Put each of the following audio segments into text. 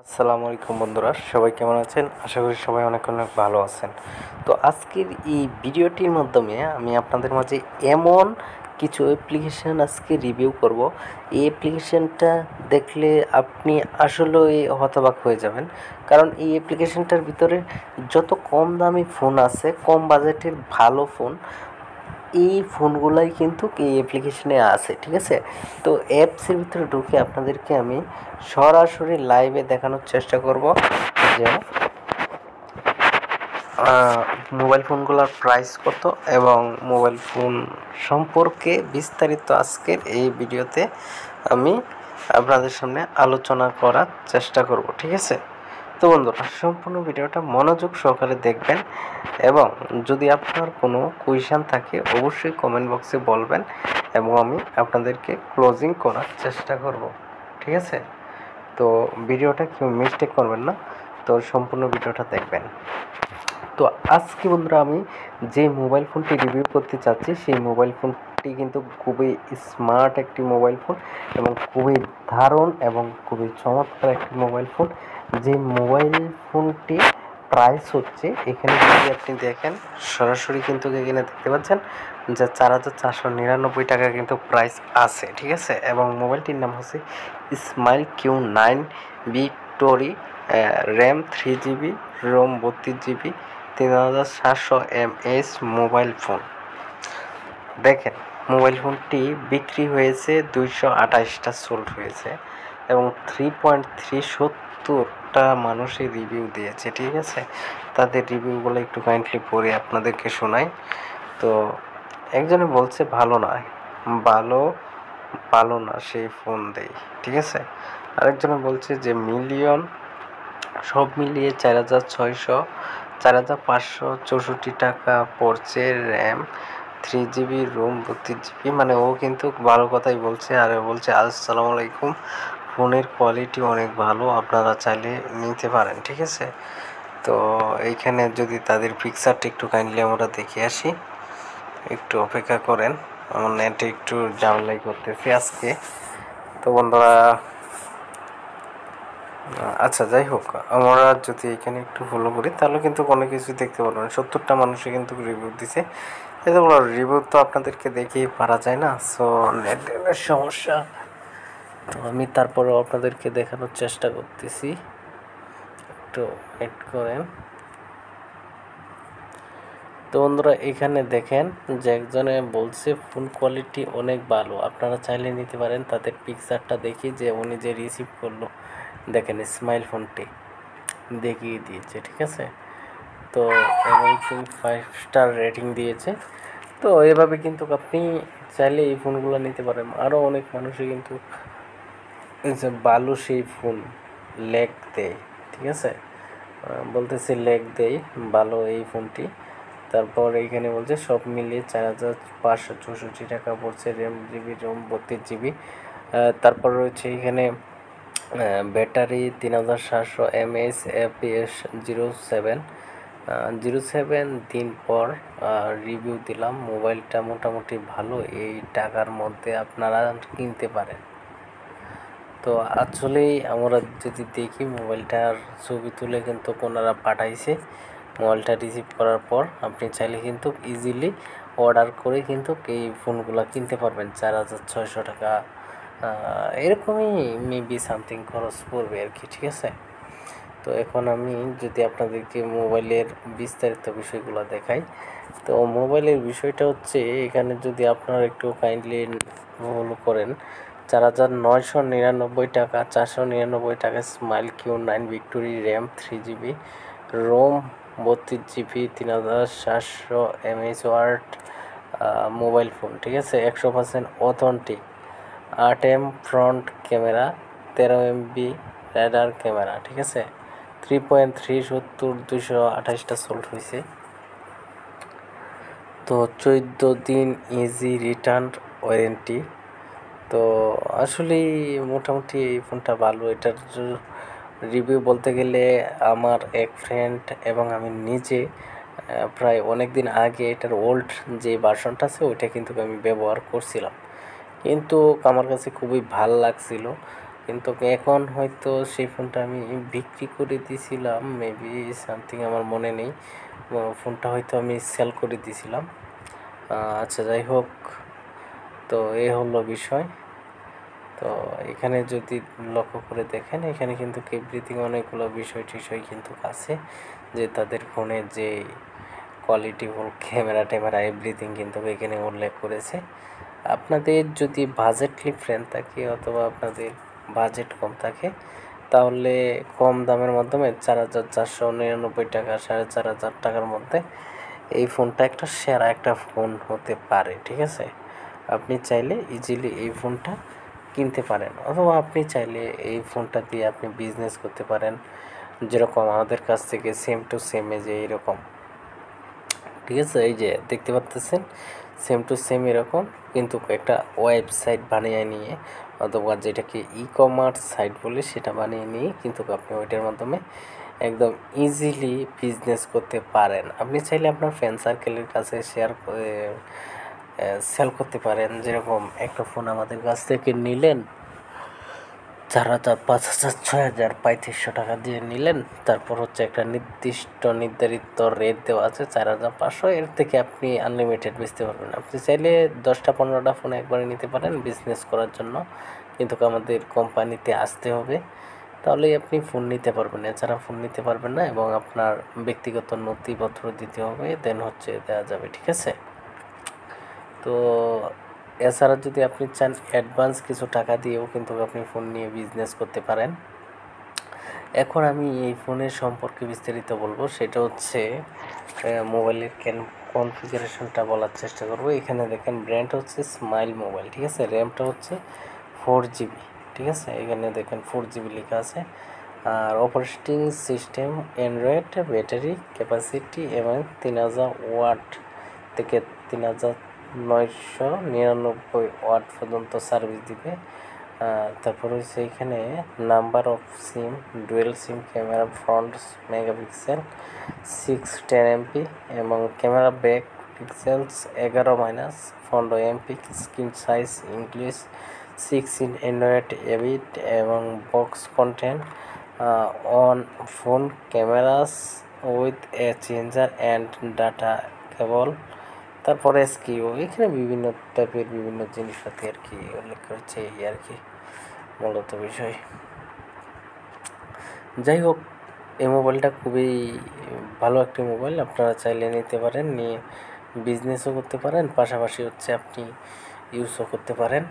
আসসালামু আলাইকুম বন্ধুরা, সবাই কেমন আছেন? আশা করি সবাই অনেক অনেক ভালো আছেন। তো আজকের এই ভিডিওটির মাধ্যমে আমি আপনাদের মাঝে এমন কিছু অ্যাপ্লিকেশান আজকে রিভিউ করব। এই অ্যাপ্লিকেশানটা দেখলে আপনি আসলেই হতবাক হয়ে যাবেন, কারণ এই অ্যাপ্লিকেশানটার ভিতরে যত কম দামি ফোন আছে, কম বাজেটের ভালো ফোন, এই ফোনগুলাই কিন্তু এই অ্যাপ্লিকেশনে আছে, ঠিক আছে? তো অ্যাপসের ভিতরে ঢুকে আপনাদেরকে আমি সরাসরি লাইভে দেখানোর চেষ্টা করব যে মোবাইল ফোনগুলোর প্রাইস কত এবং মোবাইল ফোন সম্পর্কে বিস্তারিত আজকের এই ভিডিওতে আমি আপনাদের সামনে আলোচনা করার চেষ্টা করব, ঠিক আছে? তো বন্ধুরা, সম্পূর্ণ ভিডিওটা মনোযোগ সহকারে দেখবেন এবং যদি আপনার কোনো কোয়েশ্চেন থাকে অবশ্যই কমেন্ট বক্সে বলবেন এবং আমি আপনাদেরকে ক্লোজিং করার চেষ্টা করব, ঠিক আছে? তো ভিডিওটা কেউ মিস্টেক করবেন না, তো সম্পূর্ণ ভিডিওটা দেখবেন। তো আজকে বন্ধুরা আমি যে মোবাইল ফোনটি রিভিউ করতে চাচ্ছি সেই মোবাইল ফোনটি কিন্তু খুবই স্মার্ট একটি মোবাইল ফোন এবং খুবই দারুণ এবং খুবই চমৎকার একটি মোবাইল ফোন। যে মোবাইল ফোনটি প্রাইস হচ্ছে, এখানে যদি আপনি দেখেন সরাসরি কিন্তু এখানে দেখতে পাচ্ছেন যে 4,499 টাকা কিন্তু প্রাইস আছে, ঠিক আছে? এবং মোবাইলটির নাম হচ্ছে smile Q9 victory, RAM 3 GB, ROM 32 GB, 3700 mAh mobile phone. দেখেন মোবাইল ফোনটি বিক্রি হয়েছে 228টা সোল্ড হয়েছে এবং 3.370টা মানুষই রিভিউ দিয়েছে, ঠিক আছে? তাদের রিভিউগুলো একটু কাইন্ডলি পড়ে আপনাদেরকে শোনাই। তো একজনে বলছে ভালো না, ভালো ভালো না সেই ফোন দেই, ঠিক আছে? আরেকজনে বলছে যে মিলিয়ন, সব মিলিয়ে 4,564 টাকা পড়ছে, র্যাম 3 GB, রোম 32 GB। মানে ও কিন্তু ভালো কথাই বলছে, আর বলছে আসসালামু আলাইকুম, ফোনের কোয়ালিটি অনেক ভালো, আপনারা চাইলে নিতে পারেন, ঠিক আছে? তো এইখানে যদি তাদের পিকচারটা একটু কাইন্ডলি আমরা দেখে আসি, একটু অপেক্ষা করেন, আমার নেটে একটু ঝামেলাই করতেছি আজকে। তো বন্ধুরা, আচ্ছা যাই হোক, আমরা যদি এখানে একটু ফলো করি তাহলে কিন্তু কোনো কিছু দেখতে পারবেন। 70টা মানুষে কিন্তু রিভিউ দিছে। এতগুলো রিভিউ তো আপনাদেরকে দেখেই পারা যায় না, সো নেটের সমস্যা। তো আমি তারপরেও আপনাদেরকে দেখানোর চেষ্টা করতেছি, একটু ওয়েট করেন। তো বন্ধুরা, এখানে দেখেন যে একজনে বলছে ফোন কোয়ালিটি অনেক ভালো, আপনারা চাইলে নিতে পারেন। তাদের পিকচারটা দেখি যে উনি যে রিসিভ করলো, দেখেন স্মাইল ফোনটি দেখিয়ে দিয়েছে, ঠিক আছে? তো এবং 5 স্টার রেটিং দিয়েছে। তো এভাবে কিন্তু আপনি চাইলে এই ফোনগুলো নিতে পারেন। আরও অনেক মানুষই কিন্তু এই যে ভালো সেই ফোন লেগ দেয়, ঠিক আছে? বলতেছে লেগ দেয় ভালো এই ফোনটি। তারপর এইখানে বলছে সব মিলিয়ে 4,564 টাকা পড়ছে, র্যাম জিবি, রোম 32 GB। তারপর রয়েছে এখানে ব্যাটারি 3,700 mAh, FPS 07 দিন পর রিভিউ দিলাম। মোবাইলটা মোটামুটি ভালো, এই টাকার মধ্যে আপনারা কিনতে পারেন। তো আসলেই আমরা যদি দেখি মোবাইলটার ছবি তুলে কিন্তু ওনারা পাঠাইছে। মোবাইলটা রিসিভ করার পর আপনি চাইলে কিন্তু ইজিলি অর্ডার করে কিন্তু এই ফোনগুলো কিনতে পারবেন। 4,600 টাকা এরকমই মেবি সামথিং খরচ পড়বে আর কি, ঠিক আছে? তো এখন আমি যদি আপনাদেরকে মোবাইলের বিস্তারিত বিষয়গুলো দেখাই, তো মোবাইলের বিষয়টা হচ্ছে এখানে যদি আপনারা একটু কাইন্ডলি ফলো করেন, 4,999 টাকা, 499 টাকা smile Q9 victory, RAM 3 GB, ROM 32 GB, 3,700 mAh watt mobile phone, ঠিক আছে? 100% authentic, 8M front camera, 13 MP রেডার ক্যামেরা, ঠিক আছে? 3.370, 228টা সোল্ড হয়েছে। তো 14 দিন ইজি রিটার্ন ওয়ারেন্টি। তো আসলেই মোটামুটি এই ফোনটা ভালো। এটার রিভিউ বলতে গেলে আমার এক ফ্রেন্ড এবং আমি নিজে প্রায় অনেক দিন আগে এটার ওল্ড যে ভার্সনটা আছে ওইটা কিন্তু আমি ব্যবহার করছিলাম, কিন্তু আমার কাছে খুবই ভাল লাগছিল। কিন্তু এখন হয়তো সেই ফোনটা আমি বিক্রি করে দিয়েছিলাম, মেবি সামথিং আমার মনে নেই। ফোনটা হয়তো আমি সেল করে দিয়েছিলাম। আচ্ছা, যাই হোক, তো এই হলো বিষয়। তো এখানে যদি লক্ষ্য করে দেখেন, এখানে কিন্তু এভরিথিং অনেকগুলো বিষয় টিষয় কিন্তু আছে, যে তাদের ফোনের যে কোয়ালিটিফুল ক্যামেরা এভরিথিং কিন্তু এখানে উল্লেখ করেছে। আপনাদের যদি বাজেট ফ্রেন্ড থাকে অথবা আপনাদের বাজেট কম থাকে, তাহলে কম দামের মাধ্যমে 4,499 টাকা, 4,500 টাকার মধ্যে এই ফোনটা একটা সেরা একটা ফোন হতে পারে। ঠিক আছে, আপনি চাইলে ইজিলি এই ফোনটা কিনতে পারেন, অথবা আপনি চাইলে এই ফোনটা দিয়ে আপনি বিজনেস করতে পারেন, যেরকম আমাদের কাছ থেকে সেম টু সেম যে এইরকম। ঠিক আছে, এই যে দেখতে পাচ্ছেন সেম টু সেম এরকম, কিন্তু একটা ওয়েবসাইট বানিয়ে নিয়ে, অথবা যেটাকে ই কমার্স সাইট বলে সেটা বানিয়ে নিয়ে কিন্তু আপনি ওইটার মাধ্যমে একদম ইজিলি বিজনেস করতে পারেন। আপনি চাইলে আপনার ফ্রেন্ড সার্কেলের কাছে শেয়ার করে সেল করতে পারেন। যেরকম একটা ফোন আমাদের কাছ থেকে নিলেন 4,000, 5,000, 6,000, 3,500 টাকা দিয়ে নিলেন, তারপর হচ্ছে একটা নির্ধারিত রেট দেওয়া আছে 4,500, এর থেকে আপনি আনলিমিটেড বেচতে পারবেন। আপনি চাইলে 10টা 15টা ফোন একবারে নিতে পারেন বিজনেস করার জন্য, কিন্তু আমাদের কোম্পানিতে আসতে হবে, তাহলেই আপনি ফোন নিতে পারবেন, এছাড়া ফোন নিতে পারবেন না, এবং আপনার ব্যক্তিগত নথিপত্র দিতে হবে, দেন হচ্ছে দেওয়া যাবে। ঠিক আছে, তো এছাড়া যদি আপনি চান অ্যাডভান্স কিছু টাকা দিয়েও কিন্তু আপনি ফোন নিয়ে বিজনেস করতে পারেন। এখন আমি এই ফোনের সম্পর্কে বিস্তারিত বলবো, সেটা হচ্ছে মোবাইলের কনফিগারেশনটা বলার চেষ্টা করবো। এখানে দেখেন ব্র্যান্ড হচ্ছে স্মাইল মোবাইল। ঠিক আছে, র্যামটা হচ্ছে 4GB। ঠিক আছে, এখানে দেখেন 4GB লেখা আছে। আর operating system android, battery capacity এবং 3,000 ওয়াট থেকে 3,999 ওয়াট পর্যন্ত সার্ভিস দিবে। তারপর হচ্ছে এখানে number of SIM, dual SIM camera, front megapixel 610 MP, এবং camera back pixels 11 front MP, screen size English 6 in Android 8, এবং box content on phone cameras with a changer and data cable. তারপরে SQ, এখানে বিভিন্ন টাইপের বিভিন্ন জিনিসপাতি আর কি উল্লেখ করেছে, এই আর কি মূলত বিষয়। যাই হোক, এই মোবাইলটা খুবই ভালো একটি মোবাইল, আপনারা চাইলে নিতে পারেন, নিয়ে বিজনেসও করতে পারেন, পাশাপাশি হচ্ছে আপনি ইউজও করতে পারেন,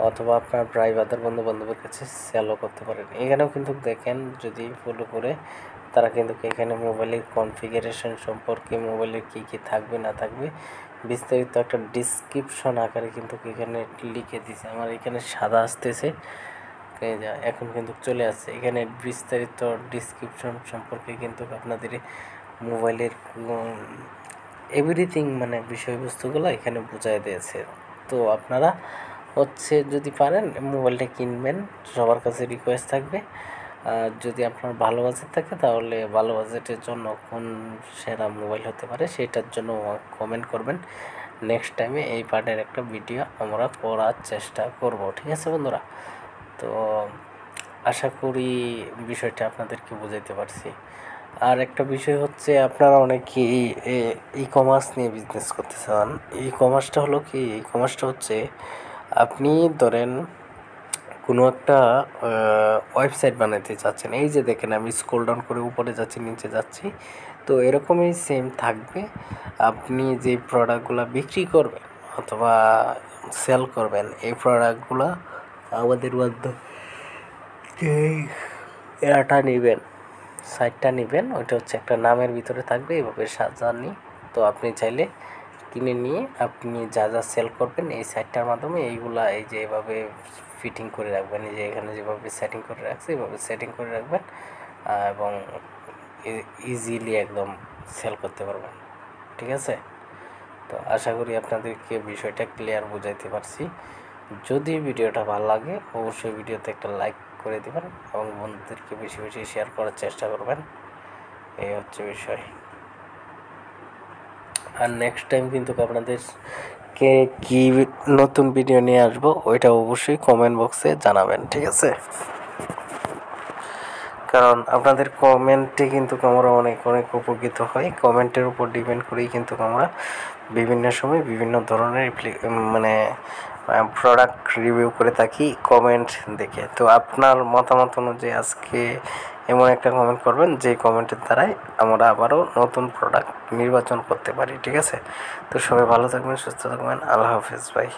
অথবা আপনার প্রায় বন্ধু বান্ধবের কাছে সেলও করতে পারেন। এখানেও কিন্তু দেখেন, যদি ফলো করে তারা কিন্তু এখানে মোবাইলের কনফিগারেশন সম্পর্কে, মোবাইলের কী কী থাকবে না থাকবে বিস্তারিত একটা ডিসক্রিপশন আকারে কিন্তু এখানে লিখে দিয়েছে। আমার এখানে সাদা আসতেছে, এখন কিন্তু চলে আসছে। এখানে বিস্তারিত ডিসক্রিপশন সম্পর্কে কিন্তু আপনাদের মোবাইলের এভরিথিং মানে বিষয়বস্তুগুলো এখানে বোঝাই দিয়েছে। তো আপনারা হচ্ছে যদি পারেন মোবাইলটা কিনবেন, সবার কাছে রিকোয়েস্ট থাকবে। আর যদি আপনার ভালো বাজেট থাকে, তাহলে ভালো বাজেটের জন্য কোন সেরা মোবাইল হতে পারে সেটার জন্য কমেন্ট করবেন। নেক্সট টাইমে এই পার্টের একটা ভিডিও আমরা করার চেষ্টা করব। ঠিক আছে বন্ধুরা, তো আশা করি বিষয়টা আপনাদেরকে বোঝাইতে পারছি। আর একটা বিষয় হচ্ছে, আপনারা অনেকেই ই কমার্স নিয়ে বিজনেস করতে চান। ই কমার্সটা হলো কি, ই কমার্সটা হচ্ছে আপনি ধরেন কোনো একটা ওয়েবসাইট বানাতে চাচ্ছেন। এই যে দেখেন আমি স্ক্রল ডাউন করে উপরে যাচ্ছি, নিচে যাচ্ছি, তো এরকমই সেম থাকবে। আপনি যে প্রোডাক্টগুলো বিক্রি করবেন অথবা সেল করবেন, এই প্রোডাক্টগুলো আমাদের মাধ্যমে এটা নেবেন, সাইটটা নেবেন, ওইটা হচ্ছে একটা নামের ভিতরে থাকবে এভাবে সাজানি। তো আপনি চাইলে কিনে নিয়ে আপনি যা যা সেল করবেন এই সাইটটার মাধ্যমে এইগুলা এই যে এভাবে ফিটিং করে রাখবেন, এই যে এখানে যেভাবে সেটিং করে রাখছে এভাবে সেটিং করে রাখবেন, এবং ইজিলি একদম সেল করতে পারবেন। ঠিক আছে, তো আশা করি আপনাদেরকে বিষয়টা ক্লিয়ার বুঝাইতে পারছি। যদি ভিডিওটা ভালো লাগে অবশ্যই ভিডিওতে একটা লাইক করে দেবেন, এবং বন্ধুদেরকে বেশি বেশি শেয়ার করার চেষ্টা করবেন। এই হচ্ছে বিষয়। আর নেক্সট টাইম কিন্তু আপনাদের আজকে কি নতুন ভিডিও নিয়ে আসবো ওইটা অবশ্যই কমেন্ট বক্সে জানাবেন, ঠিক আছে? কারণ আপনাদের কমেন্টে কিন্তু আমরা অনেক অনেক উপকৃত হই। কমেন্টের উপর ডিপেন্ড করেই কিন্তু আমরা বিভিন্ন সময় বিভিন্ন ধরনের মানে প্রোডাক্ট রিভিউ করে থাকি কমেন্ট দেখে। তো আপনার মতামত অনুযায়ী আজকে এমন একটা কমেন্ট করবেন যে কমেন্টের দ্বারাই আমরা আবারও নতুন প্রোডাক্ট নির্বাচন করতে পারি, ঠিক আছে? তো সবাই ভালো থাকবেন, সুস্থ থাকবেন। আল্লাহ হাফেজ ভাই।